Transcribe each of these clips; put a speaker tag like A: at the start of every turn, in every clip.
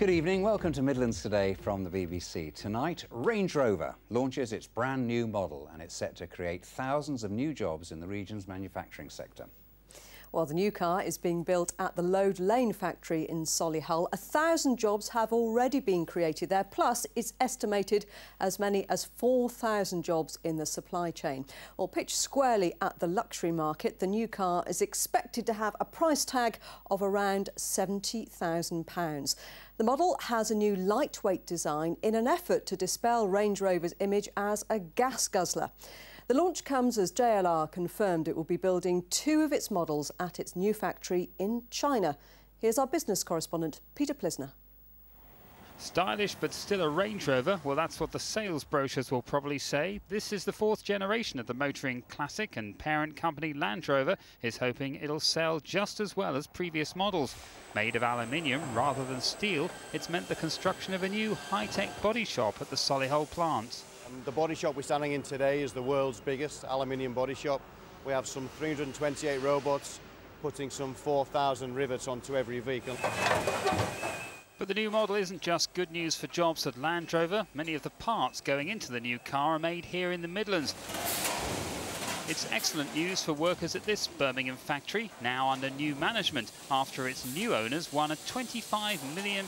A: Good evening, welcome to Midlands Today from the BBC. Tonight, Range Rover launches its brand new model and it's set to create thousands of new jobs in the region's manufacturing sector.
B: Well, the new car is being built at the Lode Lane factory in Solihull. 1,000 jobs have already been created there, plus it's estimated as many as 4,000 jobs in the supply chain. Well, pitched squarely at the luxury market, the new car is expected to have a price tag of around £70,000. The model has a new lightweight design in an effort to dispel Range Rover's image as a gas guzzler. The launch comes as JLR confirmed it will be building 2 of its models at its new factory in China. Here's our business correspondent, Peter Plisner.
C: Stylish but still a Range Rover, well that's what the sales brochures will probably say. This is the 4th generation of the motoring classic, and parent company Land Rover is hoping it'll sell just as well as previous models. Made of aluminium rather than steel, it's meant the construction of a new high-tech body shop at the Solihull plant.
D: The body shop we're standing in today is the world's biggest aluminium body shop. We have some 328 robots putting some 4,000 rivets onto every vehicle.
C: But the new model isn't just good news for jobs at Land Rover. Many of the parts going into the new car are made here in the Midlands. It's excellent news for workers at this Birmingham factory, now under new management, after its new owners won a £25 million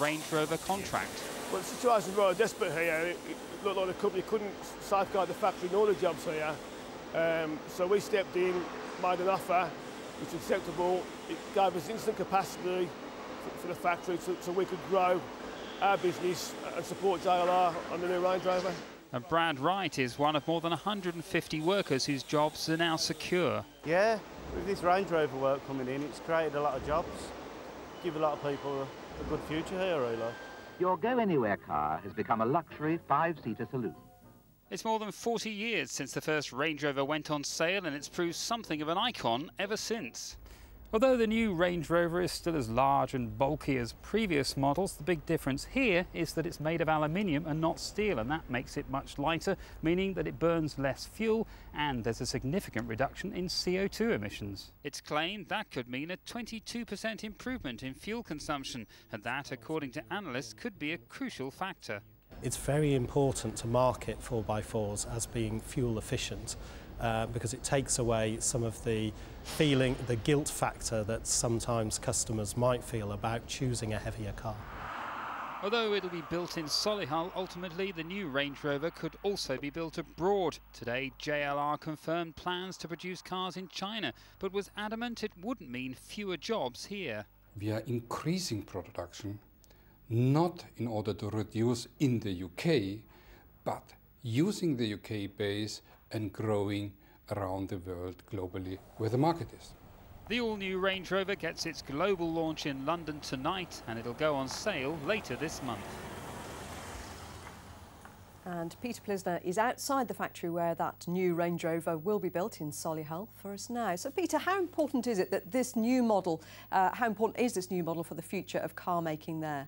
C: Range Rover contract.
E: Well, the situation is rather desperate here. It looked like the company couldn't safeguard the factory and all the jobs here. So we stepped in, made an offer, which was acceptable. It gave us instant capacity for the factory so we could grow our business and support JLR on the new Range Rover.
C: And Brad Wright is one of more than 150 workers whose jobs are now secure.
F: Yeah, with this Range Rover work coming in, it's created a lot of jobs. Give a lot of people a good future here, really.
G: Your go-anywhere car has become a luxury 5-seater saloon.
C: It's more than 40 years since the first Range Rover went on sale, and it's proved something of an icon ever since. Although the new Range Rover is still as large and bulky as previous models, the big difference here is that it's made of aluminium and not steel, and that makes it much lighter, meaning that it burns less fuel and there's a significant reduction in CO2 emissions. It's claimed that could mean a 22% improvement in fuel consumption, and that, according to analysts, could be a crucial factor.
H: It's very important to market 4x4s as being fuel efficient because it takes away some of the guilt factor that sometimes customers might feel about choosing a heavier car.
C: Although it'll be built in Solihull, ultimately the new Range Rover could also be built abroad. Today, JLR confirmed plans to produce cars in China, but was adamant it wouldn't mean fewer jobs here.
I: We are increasing production, not in order to reduce in the UK, but using the UK base and growing around the world globally where the market is.
C: The all-new Range Rover gets its global launch in London tonight, and it'll go on sale later this month.
B: And Peter Plisner is outside the factory where that new Range Rover will be built in Solihull for us now. So Peter, how important is it that this new model, how important is this new model for the future of car making there?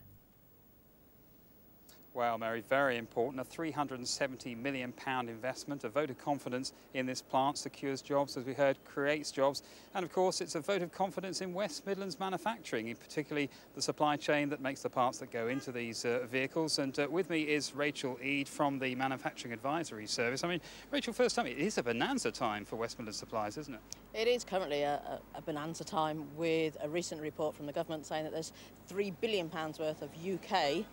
C: Well, Mary, very important. A £370 million investment. A vote of confidence in this plant secures jobs, as we heard, creates jobs. And of course, it's a vote of confidence in West Midlands manufacturing, particularly the supply chain that makes the parts that go into these vehicles. And with me is Rachel Eade from the Manufacturing Advisory Service. I mean, Rachel, first time, it is a bonanza time for West Midlands suppliers, isn't it?
J: It is currently a bonanza time, with a recent report from the government saying that there's £3 billion worth of UK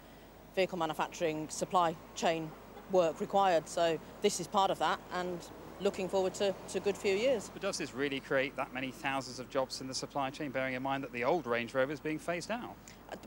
J: vehicle manufacturing supply chain work required. So this is part of that, and looking forward to a good few years. But
C: does this really create that many thousands of jobs in the supply chain, bearing in mind that the old Range Rover is being phased out?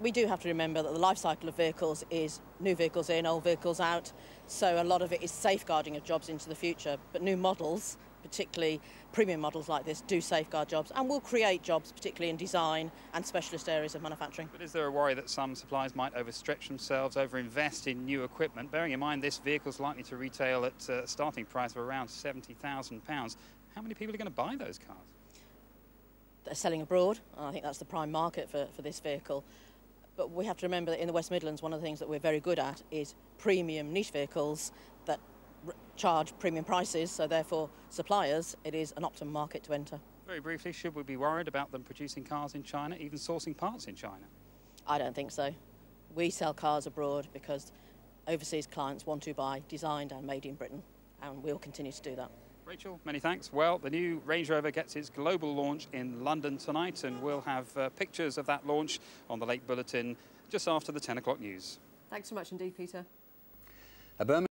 J: We do have to remember that the life cycle of vehicles is new vehicles in, old vehicles out. So a lot of it is safeguarding of jobs into the future. But new models, particularly premium models like this, do safeguard jobs and will create jobs, particularly in design and specialist areas of manufacturing.
C: But is there a worry that some suppliers might overstretch themselves, overinvest in new equipment, bearing in mind this vehicle is likely to retail at a starting price of around £70,000? How many people are going to buy those cars?
J: They're selling abroad. I think that's the prime market for this vehicle. But we have to remember that in the West Midlands, one of the things that we're very good at is premium niche vehicles that charge premium prices, so therefore suppliers, it is an optimum market to enter.
C: Very briefly, should we be worried about them producing cars in China, even sourcing parts in China?
J: I don't think so. We sell cars abroad because overseas clients want to buy designed and made in Britain, and we'll continue to do that.
C: Rachel, many thanks. Well, the new Range Rover gets its global launch in London tonight, and we'll have pictures of that launch on the late bulletin just after the 10 o'clock news.
B: Thanks so much indeed, Peter.
A: A Birmingham